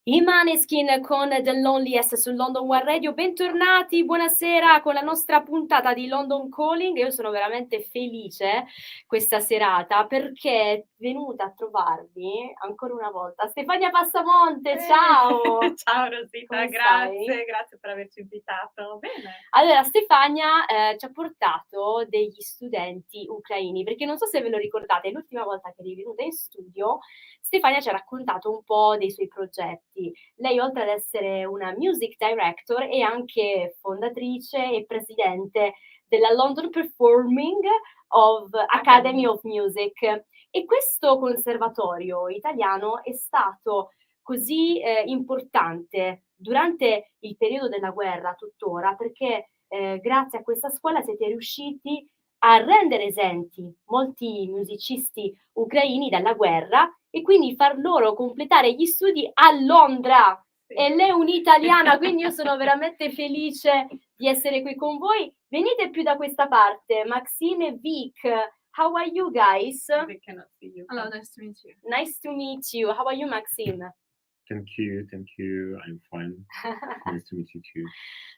I Maneskin con The Loneliest su London One Radio. Bentornati, buonasera con la nostra puntata di London Calling. Io sono veramente felice questa serata perché è venuta a trovarvi ancora una volta Stefania Passamonte. Ciao! Ciao Rosita, Come grazie, stai? grazie per averci invitato. Bene. Allora, Stefania ci ha portato degli studenti ucraini, perché non so se ve lo ricordate, l'ultima volta che è venuta in studio, Stefania ci ha raccontato un po' dei suoi progetti. Lei, oltre ad essere una music director, è anche fondatrice e presidente della London Performing Academy of Music. E questo conservatorio italiano è stato così importante durante il periodo della guerra tuttora, perché grazie a questa scuola siete riusciti a rendere esenti molti musicisti ucraini dalla guerra e quindi far loro completare gli studi a Londra. Sì. E lei è un'italiana, quindi io sono veramente felice di essere qui con voi. Venite più da questa parte, Maxime e Vic. How are you guys? We cannot see you. Hello, nice to meet you. Nice to meet you. How are you, Maxime? Thank you. I'm fine. Nice to meet you too.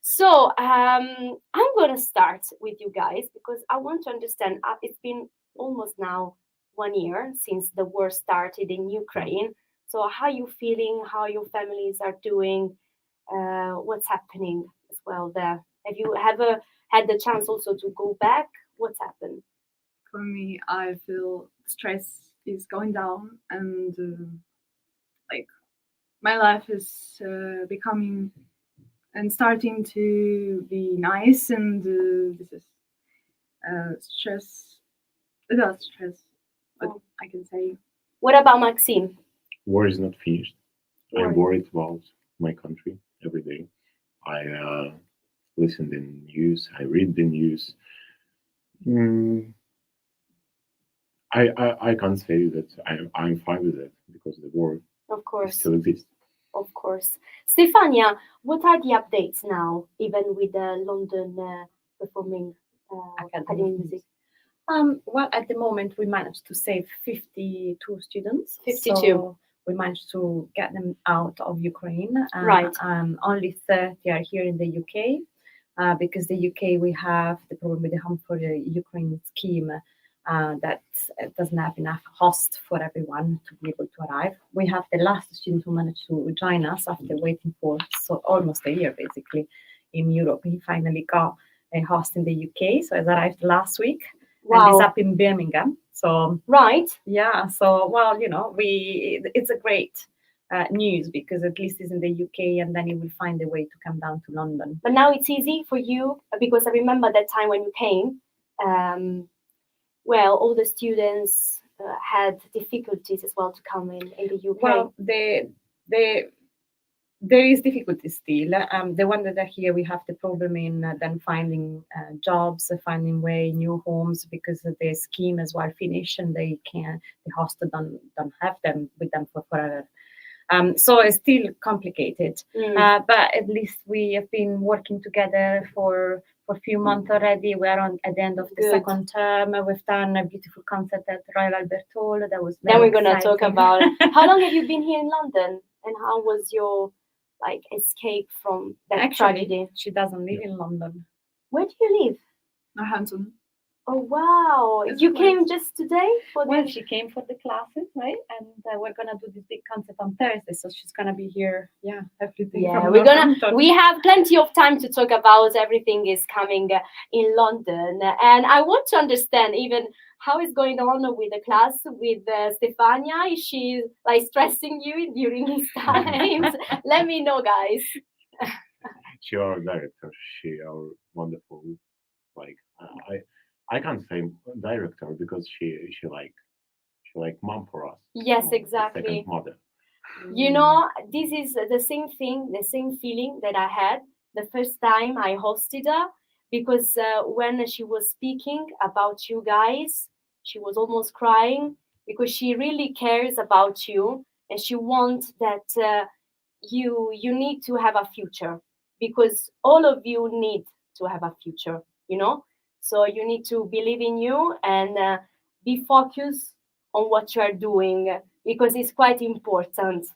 So I'm going to start with you guys because I want to understand. It's been almost now 1 year since the war started in Ukraine. So how are you feeling? How your families are doing? What's happening as well there? Have you ever had the chance also to go back? What's happened? For me, I feel stress is going down, and my life is becoming and starting to be nice, and this is stress, without stress, what I can say. What about Maxime? War is not finished. War. I'm worried about my country every day. I listen to the news. I read the news. I can't say that I'm fine with it because the war Of course. still exists. Of course. Stefania, what are the updates now, even with the London Performing Academy of Music? Well, at the moment, we managed to save 52 students. 52. So we managed to get them out of Ukraine. Right. Only 30 are here in the UK. Because the UK, we have the problem with the Home for the Ukraine scheme that doesn't have enough hosts for everyone to be able to arrive. We have the last student who managed to join us after waiting for almost a year, basically, in Europe. He finally got a host in the UK, so he arrived last week. Wow. And he's up in Birmingham. So Right. yeah, so well, it's a great news because at least he's in the UK, and then he will find a way to come down to London. But now it's easy for you because I remember that time when you came. Well, all the students had difficulties as well to come in the UK. Well, there is difficulty still. The one that are here, we have the problem in then finding jobs, finding new homes because the scheme as well finished, and the hostel don't have them with them for forever. So it's still complicated. But at least we have been working together for a few months already. We are at the end of the Good. second term. We've done a beautiful concert at Royal Albert Hall. That was Then very we're going to talk exciting. about how long have you been here in London, and how was your escape from that Actually, tragedy? she doesn't live in London. Where do you live? Northampton. Oh wow! It's You quite- came just today for Well, this? she came for the classes, right? And we're gonna do this big concert on Thursday, so she's gonna be here. Yeah, everything. Yeah, from we're gonna. Northampton. We have plenty of time to talk about everything is coming in London, and I want to understand even how is going on with the class with Stefania. Is she stressing you during these times? Let me know, guys. She our director. She our wonderful. I can't say director because she like mom for us. Yes, The exactly. second mother. You know, this is the same thing, the same feeling that I had the first time I hosted her, because when she was speaking about you guys, she was almost crying because she really cares about you, and she wants that you need to have a future, because all of you need to have a future, So you need to believe in you and be focused on what you are doing, because it's quite important.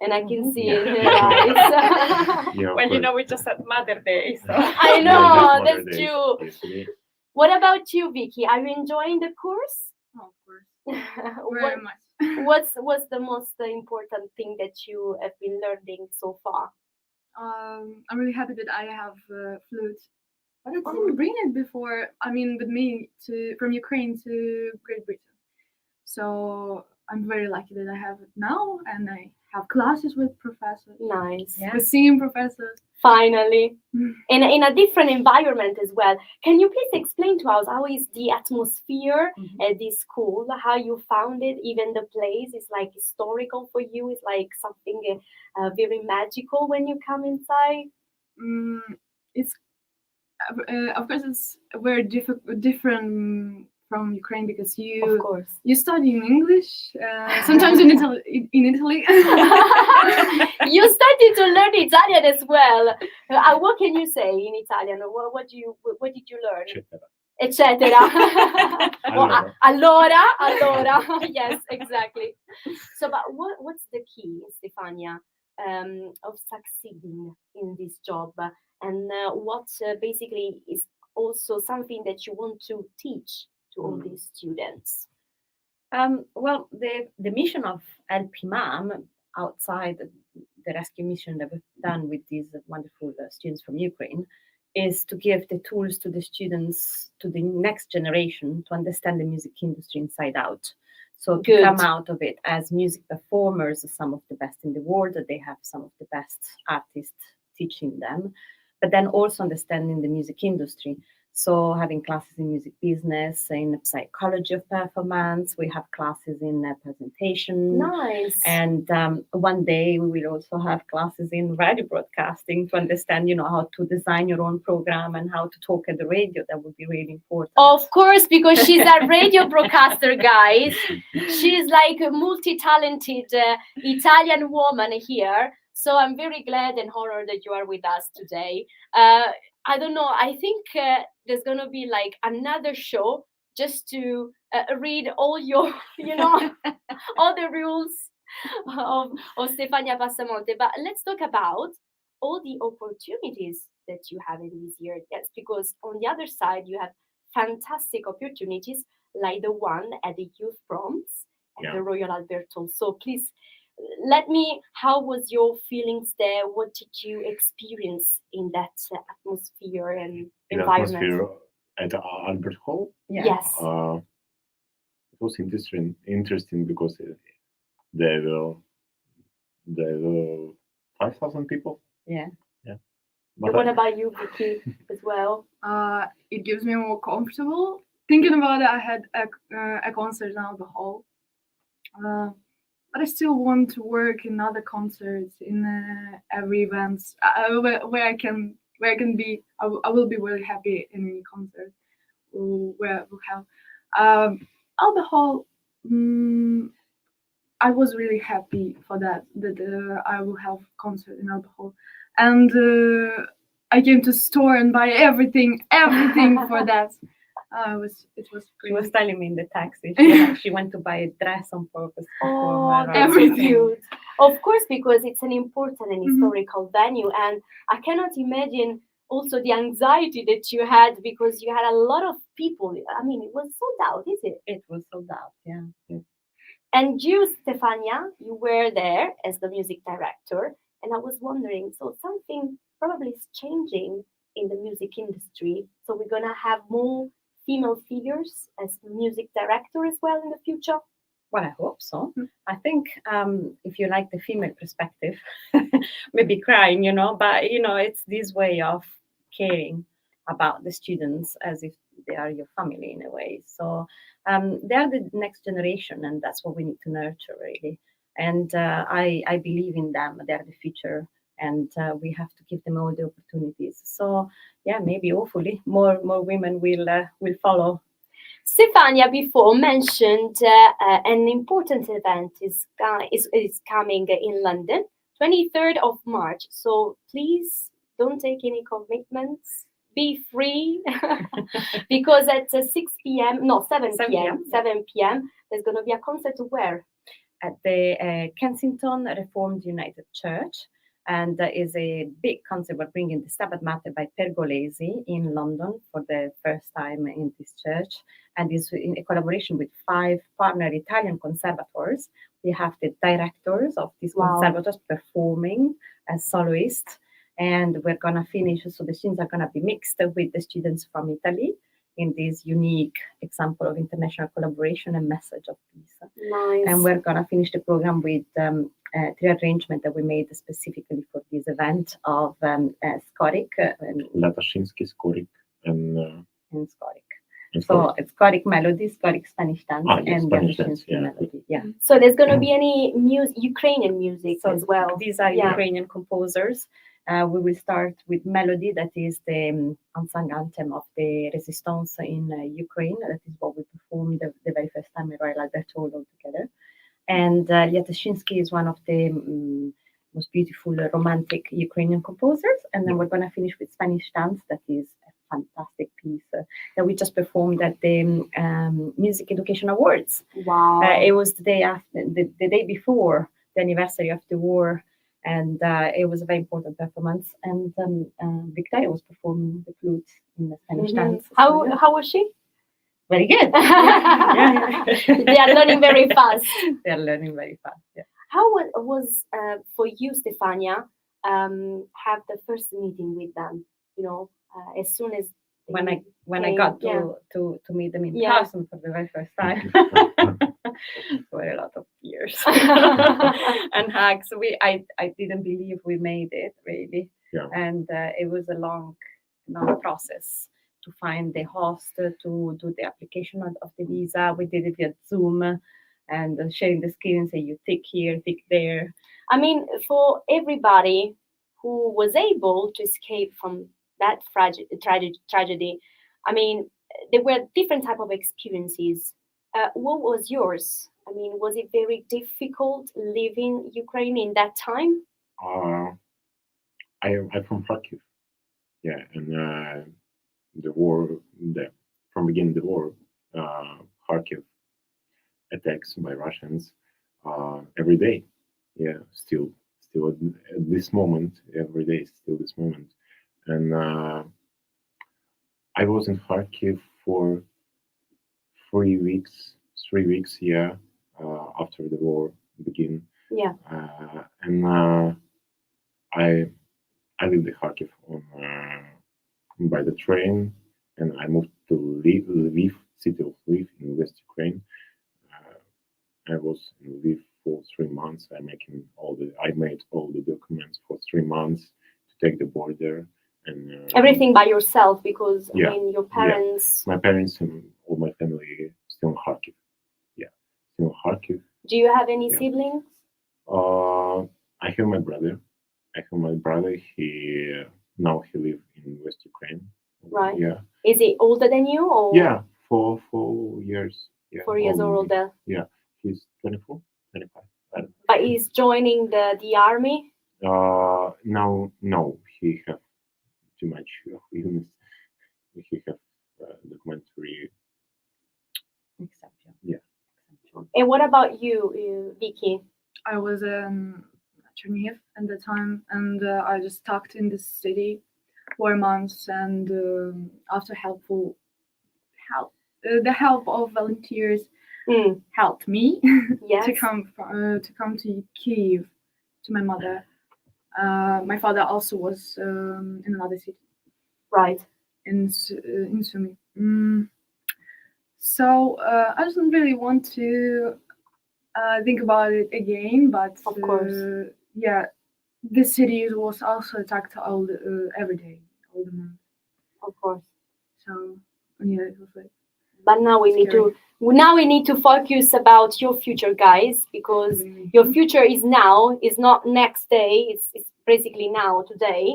and I can see Yeah. in her eyes. Yeah, of Well, you course. know, we just had Mother Day, so. I Yeah, know, just Mother that's Day true. yesterday. What about you, Vicky? Are you enjoying the course? Oh, of course, What, very much. what's the most important thing that you have been learning so far? I'm really happy that I have flute, but I didn't bring it before. I mean, with me from Ukraine to Great Britain. So I'm very lucky that I have it now, and I have classes with professors, Nice. Yeah. with singing professors. Finally. In a different environment as well. Can you please explain to us how is the atmosphere at this school? How you found it? Even the place is like historical for you. It's like something very magical when you come inside. It's of course it's very different from Ukraine because Of course. you study in English, sometimes in Italy. You started to learn Italian as well. What can you say in Italian? What did you learn? Eccetera. Allora. Yes, exactly. So, but what's the key, Stefania, of succeeding in this job? And what basically is also something that you want to teach to all these students? Well, the mission of LP Mom outside the rescue mission that we've done with these wonderful students from Ukraine is to give the tools to the students, to the next generation, to understand the music industry inside out. So to come out of it as music performers, some of the best in the world, that they have some of the best artists teaching them, but then also understanding the music industry. So having classes in music business, in psychology of performance, we have classes in presentation. Nice. And one day we will also have classes in radio broadcasting to understand, how to design your own program and how to talk at the radio. That would be really important. Of course, because she's a radio broadcaster, guys. She's like a multi-talented Italian woman here. So I'm very glad and honored that you are with us today. I don't know. I think there's going to be like another show just to read all your, all the rules of Stefania Passamonte. But let's talk about all the opportunities that you have in this year. Yes, because on the other side, you have fantastic opportunities like the one at the youth proms at the Royal Albert Hall. So please, let me, how was your feelings there? What did you experience in that atmosphere and environment? Atmosphere at Albert Hall? Yeah. Yes. It was interesting because there were 5,000 people. Yeah. But what about you, Vicky, as well? It gives me more comfortable. Thinking about it, I had a concert in Albert Hall. But I still want to work in other concerts, in every events where I can be. I will be really happy in any concert where we'll have Albert Hall. I was really happy for that I will have concert in Albert Hall, and I came to store and buy everything for that. It was great. She was telling me in the taxi she went to buy a dress on purpose. Oh, that's everything. cute. Of course, because it's an important and historical venue, and I cannot imagine also the anxiety that you had because you had a lot of people. I mean, it was sold out, is it? It was sold out, yeah. And you, Stefania, you were there as the music director, and I was wondering, so something probably is changing in the music industry. So we're gonna have more female figures as music director as well in the future? Well, I hope so. I think if you like the female perspective, maybe crying, but it's this way of caring about the students as if they are your family in a way. So they're the next generation, and that's what we need to nurture really. And I believe in them. They're the future, and we have to give them all the opportunities. So yeah, maybe hopefully more women will follow. Stefania before mentioned an important event is coming in London, 23rd of March. So please don't take any commitments. Be free because at 7 p.m. there's going to be a concert where? at the Kensington Reformed United Church, and is a big concert. We're bringing the Stabat Mater by Pergolesi in London for the first time in this church, and is in a collaboration with 5 partner Italian conservators. We have the directors of these conservators performing as soloists, and we're gonna finish. So the students are gonna be mixed with the students from Italy in this unique example of international collaboration and message of peace. Nice. And we're gonna finish the program with 3 arrangements that we made specifically for this event of Skorik and Latashinsky, Skorik, and Skorik. and So Skorik. it's Skorik melody, Skorik Spanish dance, Yes, and Spanish dance, Latashinsky yeah. melody. Yeah. So there's going to be any Ukrainian music So as well. these are Yeah. Ukrainian composers. We will start with Melody, that is the unsung anthem of the resistance in Ukraine. That is what we performed the very first time at Royal Albert Hall all together. And Latashinsky is one of the most beautiful romantic Ukrainian composers. And then we're going to finish with Spanish dance. That is a fantastic piece that we just performed at the Music Education Awards. Wow. It was the day after, the day before the anniversary of the war, and it was a very important performance. And Victoria was performing the flute in the Spanish dance. So, yeah. How was she? Very good. They are learning very fast. They are learning very fast. Yeah. How was for you, Stefania, have the first meeting with them? You know, as soon as When I Okay, got yeah. to meet them in Yeah. person for the very first time, there were a lot of tears and hugs. I didn't believe we made it, really. Yeah. And it was a long process to find the host, to do the application of the visa. We did it via Zoom and sharing the screen and say, you tick here, tick there. I mean, for everybody who was able to escape from that tragedy, I mean, there were different type of experiences. What was yours? I mean, was it very difficult living Ukraine in that time? I'm from Kharkiv. Yeah, and the war, from beginning the war, Kharkiv attacks by Russians every day. Yeah, still at this moment, every day, still this moment. And I was in Kharkiv for 3 weeks. 3 weeks, yeah, after the war began. Yeah. And I lived in Kharkiv by the train, and I moved to Lviv, city of Lviv in West Ukraine. I was in Lviv for 3 months. I made all the documents for 3 months to take the border, and Everything by yourself, because Yeah. I mean, your parents. my parents and all my family still in Kharkiv. Yeah, still in Kharkiv. Do you have any Yeah. siblings? I have my brother. He now he lives in West Ukraine. Right. Yeah. Is he older than you, or Yeah. 4 years. Yeah. 4 years older? He's 24, 25. But he's joining the army. No, he have too much illness. He have documentary. Exception. Yeah. And what about you, Vicky? I was in Chernihiv at the time, and I just stuck in this city for months. And after the help of volunteers helped me Yes. to come to Kyiv to my mother. My father also was in another city, Right. in Sumy. So I don't really want to think about it again, but Of course. yeah, this city was also attacked every day, all the month. Of course. So yeah, it was like. But now we need to focus about your future, guys, because your future is now, is not next day. It's basically now, today,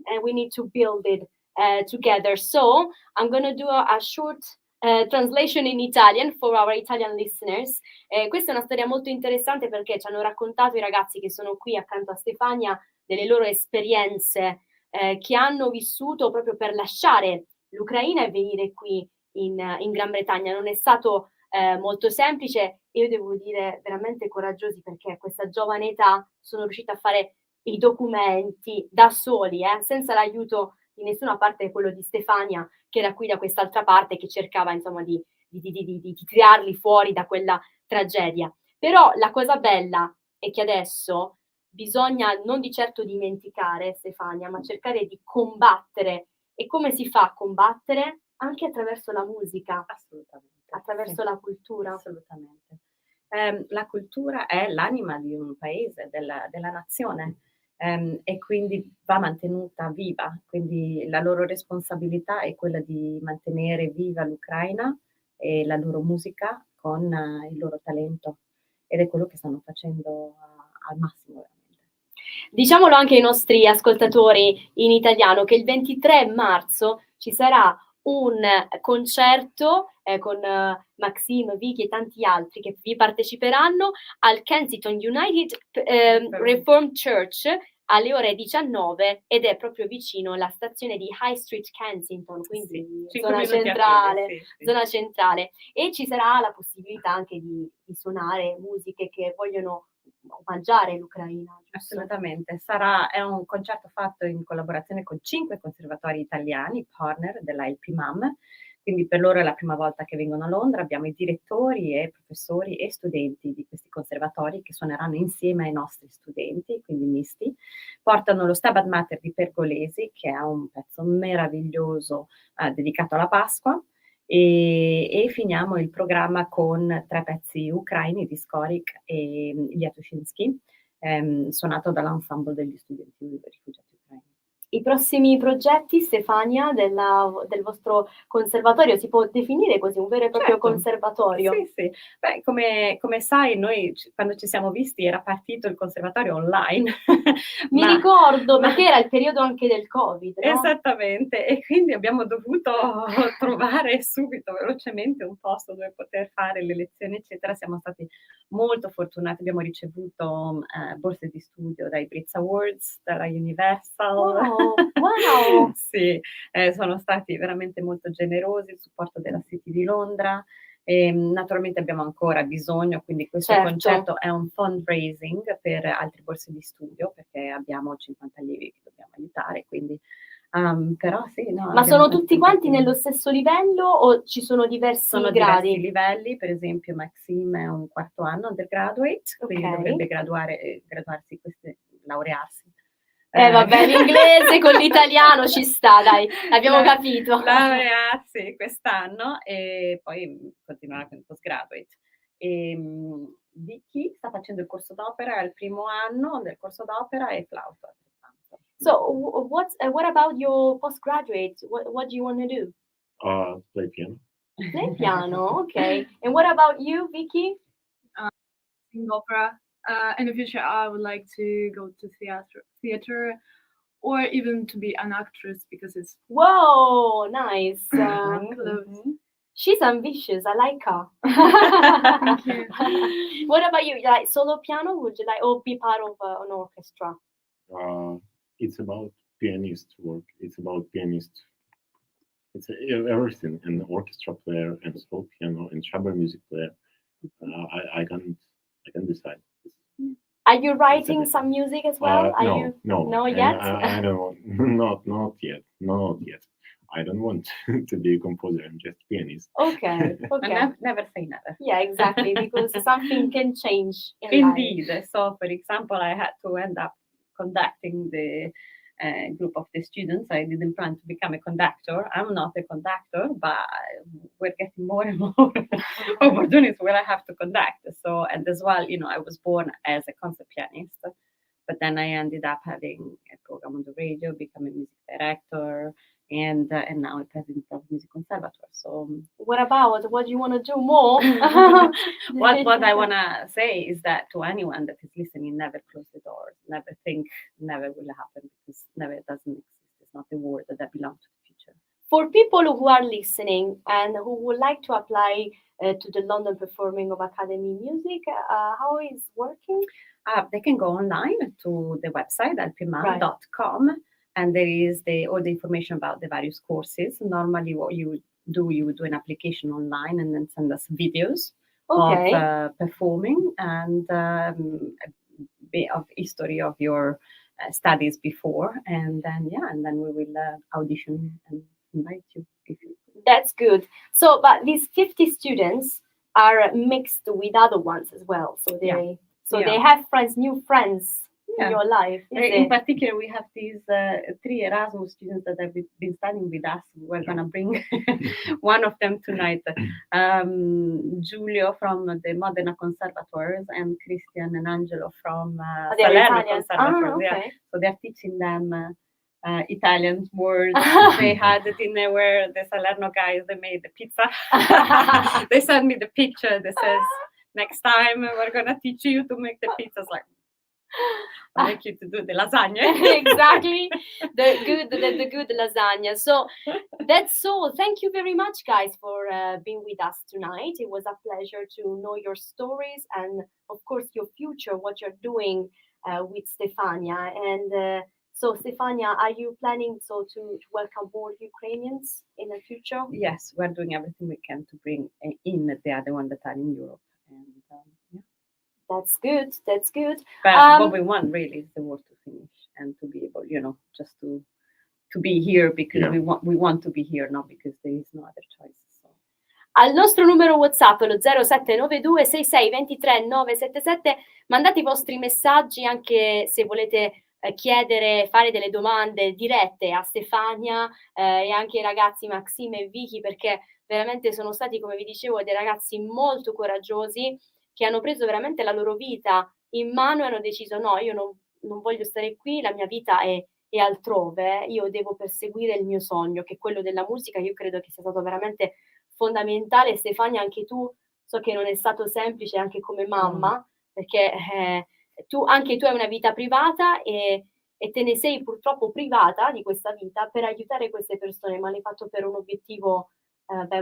and we need to build it together. So I'm gonna do a short translation in Italian for our Italian listeners. Questa è una storia molto interessante perché ci hanno raccontato i ragazzi che sono qui accanto a Stefania delle loro esperienze che hanno vissuto proprio per lasciare l'Ucraina e venire qui in Gran Bretagna. Non è stato molto semplice, e io devo dire veramente coraggiosi, perché a questa giovane età sono riusciti a fare i documenti da soli, senza l'aiuto di nessuna, parte quello di Stefania, che era qui da quest'altra parte, che cercava insomma di tirarli fuori da quella tragedia. Però la cosa bella è che adesso bisogna non di certo dimenticare, Stefania, ma cercare di combattere. E come si fa a combattere? Anche attraverso la musica, Assolutamente. attraverso sì, la cultura. assolutamente. La cultura è l'anima di un paese, della nazione, e quindi va mantenuta viva. Quindi la loro responsabilità è quella di mantenere viva l'Ucraina e la loro musica con il loro talento, ed è quello che stanno facendo al massimo veramente. Diciamolo anche ai nostri ascoltatori in italiano, che il 23 marzo ci sarà un concerto con Maxime, Vicky e tanti altri che vi parteciperanno al Kensington United Reformed Church alle ore 19, ed è proprio vicino alla stazione di High Street Kensington, quindi Sì, 5 zona minuti a centrale, piedi, sì. zona centrale. E ci sarà la possibilità anche di suonare musiche che vogliono omaggiare l'Ucraina, giusto? Assolutamente, è un concerto fatto in collaborazione con 5 conservatori italiani, partner della LP-MAM, quindi per loro è la prima volta che vengono a Londra. Abbiamo i direttori e professori e studenti di questi conservatori che suoneranno insieme ai nostri studenti, quindi misti. Portano lo Stabat Mater di Pergolesi, che è un pezzo meraviglioso dedicato alla Pasqua, e finiamo il programma con 3 pezzi ucraini di Skorik e Liatuszynski, suonato dall'ensemble degli studenti rifugiati ucraini. I prossimi progetti, Stefania, del vostro conservatorio, si può definire così, un vero e proprio Certo. conservatorio? Sì, sì. Beh, come sai, noi quando ci siamo visti era partito il conservatorio online. Mi ricordo, perché era il periodo anche del Covid, no? Esattamente, e quindi abbiamo dovuto trovare subito, velocemente, un posto dove poter fare le lezioni, eccetera. Siamo stati molto fortunati, abbiamo ricevuto borse di studio dai Brit Awards, dalla Universal. Wow, wow! Sì, sono stati veramente molto generosi, il supporto della City di Londra. Naturalmente abbiamo ancora bisogno, quindi questo Certo. concerto è un fundraising per altre borse di studio, perché abbiamo 50 allievi che dobbiamo aiutare, quindi però sì, no, Ma abbiamo sono tanti tutti quanti progetti. nello stesso livello o ci sono diversi Sono gradi? diversi livelli, per esempio Maxime è un 4º anno undergraduate, quindi Ok. dovrebbe graduarsi, laurearsi. Vabbè, l'inglese con l'italiano ci sta, dai, abbiamo capito. Laurearsi quest'anno e poi continuerà con il postgraduate. Vicky sta facendo il corso d'opera, è al primo anno del corso d'opera, e flauto altrettanto. So, what about your postgraduate? What do you want to do? Play piano. Play piano, okay. And what about you, Vicky? Sing opera. In the future, I would like to go to theater, or even to be an actress, because it's Whoa, nice. Mhm. She's ambitious. I like her. Thank you. What about you? You like solo piano? Would you like, or be part of an orchestra? It's about pianist work. It's about pianist. It's everything. An orchestra player, and solo piano, and chamber music player. I can decide. Are you writing some music as well? Are No, you? no, No yet? I don't. Not yet. Not yet. I don't want to be a composer. I'm just a pianist. Okay. Okay. Never say never. Yeah, exactly. Because something can change in life. Indeed. So, for example, I had to end up conducting the group of the students. I didn't plan to become a conductor. I'm not a conductor, but we're getting more and more opportunities where I have to conduct. So, and as well, I was born as a concert pianist, but then I ended up having a program on the radio, becoming a music director, and now a president of music conservatoire. So, What do you want to do more? what I want to say is that to anyone that is listening, never close the doors. Never think never will happen, because never doesn't exist. It's not a word that belongs to the future. For people who are listening and who would like to apply to the London Performing of Academy Music, how is working? They can go online to the website lpman.com, and there is all the information about the various courses. Normally, what you you would do an application online and then send us videos Okay. of performing and a bit of history of your studies before, and then we will audition and invite you if you. That's good. So, but these 50 students are mixed with other ones as well. So they they have friends, new friends in your life. In particular, we have these 3 Erasmus students that have been studying with us. We're gonna bring one of them tonight, Giulio from the Modena Conservatories and Christian and Angelo from Salerno Conservatories. Okay. So they're teaching them Italian words. They had a dinner where the Salerno guys, they made the pizza. They sent me the picture that says, next time we're gonna teach you to make the pizzas. Like, I'll make you to do the lasagna. Exactly, the good lasagna. So that's all. Thank you very much, guys, for being with us tonight. It was a pleasure to know your stories and, of course, your future, what you're doing with Stefania. And so, Stefania, are you planning to welcome more Ukrainians in the future? Yes, we're doing everything we can to bring in the other one that are in Europe. And That's good. That's good. But what we want really is the war to finish and to be able, just to be here because we want to be here, not because there is no other choice. So. Al nostro numero WhatsApp, lo 0792 66 23 977, mandate i vostri messaggi anche se volete chiedere, fare delle domande dirette a Stefania e anche ai ragazzi Maxime e Vicky, perché veramente sono stati, come vi dicevo, dei ragazzi molto coraggiosi che hanno preso veramente la loro vita in mano e hanno deciso no, io non voglio stare qui, la mia vita è altrove, io devo perseguire il mio sogno, che è quello della musica. Io credo che sia stato veramente fondamentale. Stefania, anche tu, so che non è stato semplice anche come mamma, perché anche tu hai una vita privata e te ne sei purtroppo privata di questa vita per aiutare queste persone, ma l'hai fatto per un obiettivo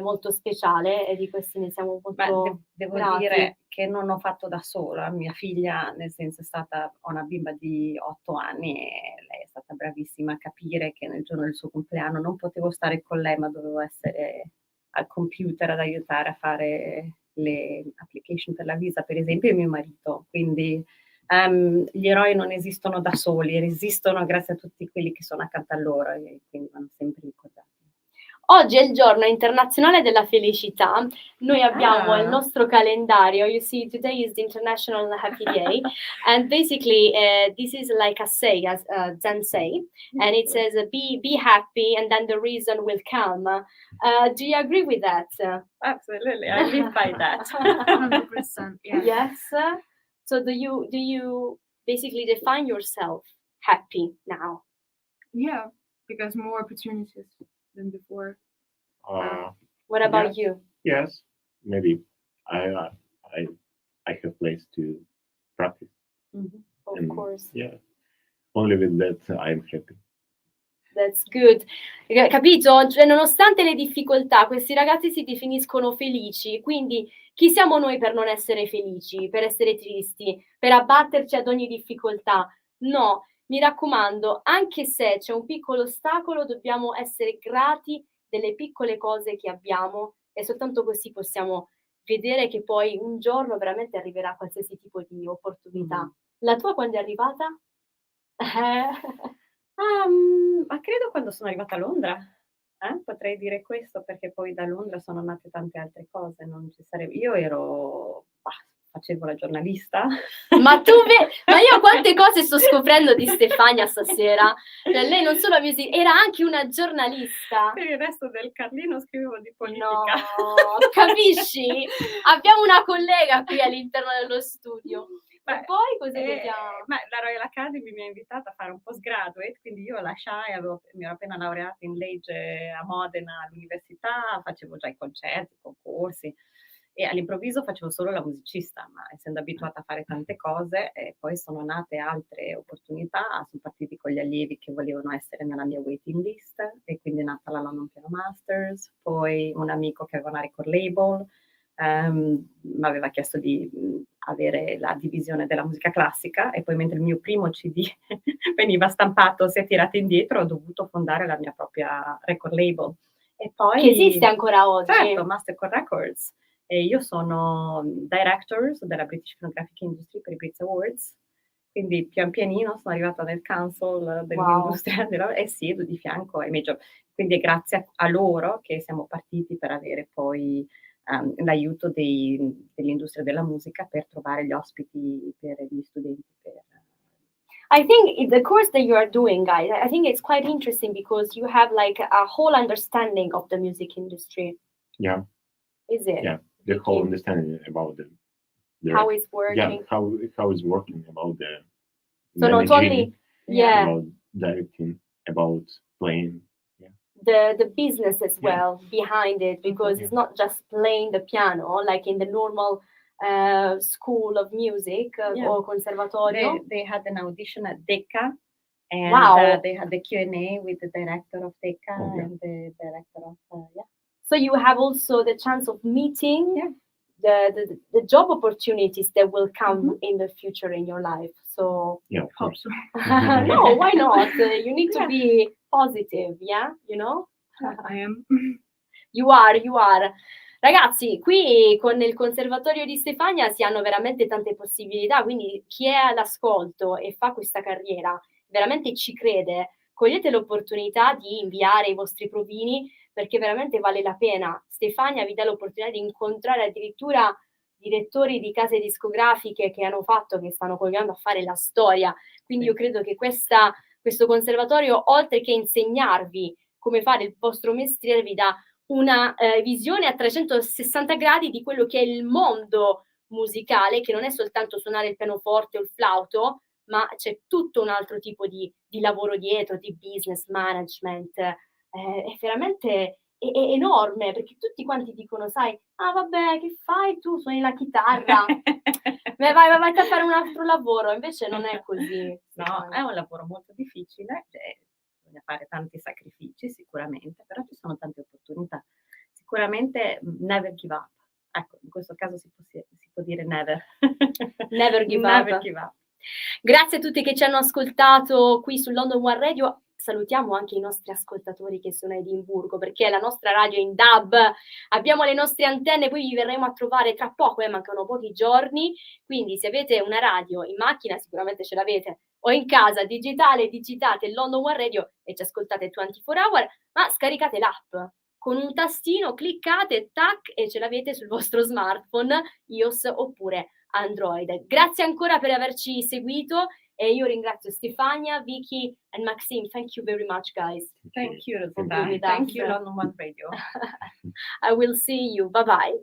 molto speciale e di questo ne siamo molto devo grati. dire che non ho fatto da sola, mia figlia nel senso ho una bimba di 8 anni e lei è stata bravissima a capire che nel giorno del suo compleanno non potevo stare con lei ma dovevo essere al computer ad aiutare a fare le application per la visa per esempio, e mio marito, quindi gli eroi non esistono da soli, esistono grazie a tutti quelli che sono accanto a loro e quindi vanno sempre ricordati. Oggi è il giorno internazionale della felicità. Noi abbiamo il nostro calendario. You see, today is the International Happy Day. And basically, this is like a say, as Zen say. And it says, be happy, and then the reason will come. Do you agree with that? Absolutely. I live by that. 100%. Yeah. Yes. So do you basically define yourself happy now? Yeah, because more opportunities than before. What about you? Yes, maybe I have place to practice. Of course. Yeah, only with that I'm happy. That's good. Capito? Cioè, nonostante le difficoltà, questi ragazzi si definiscono felici. Quindi chi siamo noi per non essere felici, per essere tristi, per abbatterci ad ogni difficoltà? No, mi raccomando, anche se c'è un piccolo ostacolo, dobbiamo essere grati delle piccole cose che abbiamo e soltanto così possiamo vedere che poi un giorno veramente arriverà qualsiasi tipo di opportunità. La tua quando è arrivata? Ma credo quando sono arrivata a Londra. Potrei dire questo perché poi da Londra sono nate tante altre cose. Io facevo la giornalista. Ma io quante cose sto scoprendo di Stefania stasera. Cioè, lei non solo era anche una giornalista. Per il resto del Carlino scrivevo di politica. No, capisci? Abbiamo una collega qui all'interno dello studio. E poi così vediamo. Ma la Royal Academy mi ha invitata a fare un postgraduate, quindi io lasciai, mi ero appena laureata in legge a Modena all'università, facevo già i concerti, i concorsi e all'improvviso facevo solo la musicista, ma essendo abituata a fare tante cose e poi sono nate altre opportunità, sono partiti con gli allievi che volevano essere nella mia waiting list e quindi è nata la London Piano Masters, poi un amico che aveva una record label mi aveva chiesto di avere la divisione della musica classica e poi mentre il mio primo CD veniva stampato, si è tirato indietro, ho dovuto fondare la mia propria record label E poi, che esiste ancora oggi. certo, Mastercard Records. E io sono director della British Phonographic Industry per i Brit Awards, quindi pian pianino sono arrivata nel council dell'industria e siedo di fianco ai major. Quindi è grazie a loro che siamo partiti per avere poi l'aiuto dell'industria della musica per trovare gli ospiti per gli studenti. I think the course that you are doing, guys, I think it's quite interesting because you have like a whole understanding of the music industry. Yeah, Is it? yeah, the whole understanding about the How it's working. yeah, how it's working, about the So not only about directing, about playing. the business as well behind it, because it's not just playing the piano like in the normal school of music or conservatorio. They had an audition at Decca, and Wow. they had the Q&A with the director of Decca and the director of So you have also the chance of meeting the job opportunities that will come in the future in your life. So Yeah, of course. no, why not? You need to be positive, you know? I am. You are. Ragazzi, qui con il Conservatorio di Stefania si hanno veramente tante possibilità, quindi chi è all'ascolto e fa questa carriera, veramente ci crede, cogliete l'opportunità di inviare i vostri provini, perché veramente vale la pena. Stefania vi dà l'opportunità di incontrare addirittura direttori di case discografiche che stanno cominciando a fare la storia. Quindi io credo che questo conservatorio, oltre che insegnarvi come fare il vostro mestiere, vi dà una visione a 360 gradi di quello che è il mondo musicale, che non è soltanto suonare il pianoforte o il flauto, ma c'è tutto un altro tipo di lavoro dietro, di business management. È veramente è enorme, perché tutti quanti dicono, sai, vabbè, che fai tu? Suoni la chitarra, vai a fare un altro lavoro. Invece non è così. No, è un lavoro molto difficile, bisogna fare tanti sacrifici sicuramente, però ci sono tante opportunità. Sicuramente never give up. Ecco, in questo caso si può dire never. Never give Never up. give up. Grazie a tutti che ci hanno ascoltato qui su London One Radio. Salutiamo anche i nostri ascoltatori che sono a Edimburgo, perché la nostra radio è in DAB, abbiamo le nostre antenne, poi vi verremo a trovare tra poco, mancano pochi giorni, quindi se avete una radio in macchina sicuramente ce l'avete, o in casa digitate London One Radio e ci ascoltate 24 hour, ma scaricate l'app. Con un tastino cliccate, tac, e ce l'avete sul vostro smartphone, iOS oppure Android. Grazie ancora per averci seguito e io ringrazio Stefania, Vicky and Maxime. Thank you very much, guys. Thank you, for being with us. Thank you, London One Radio. I will see you. Bye-bye.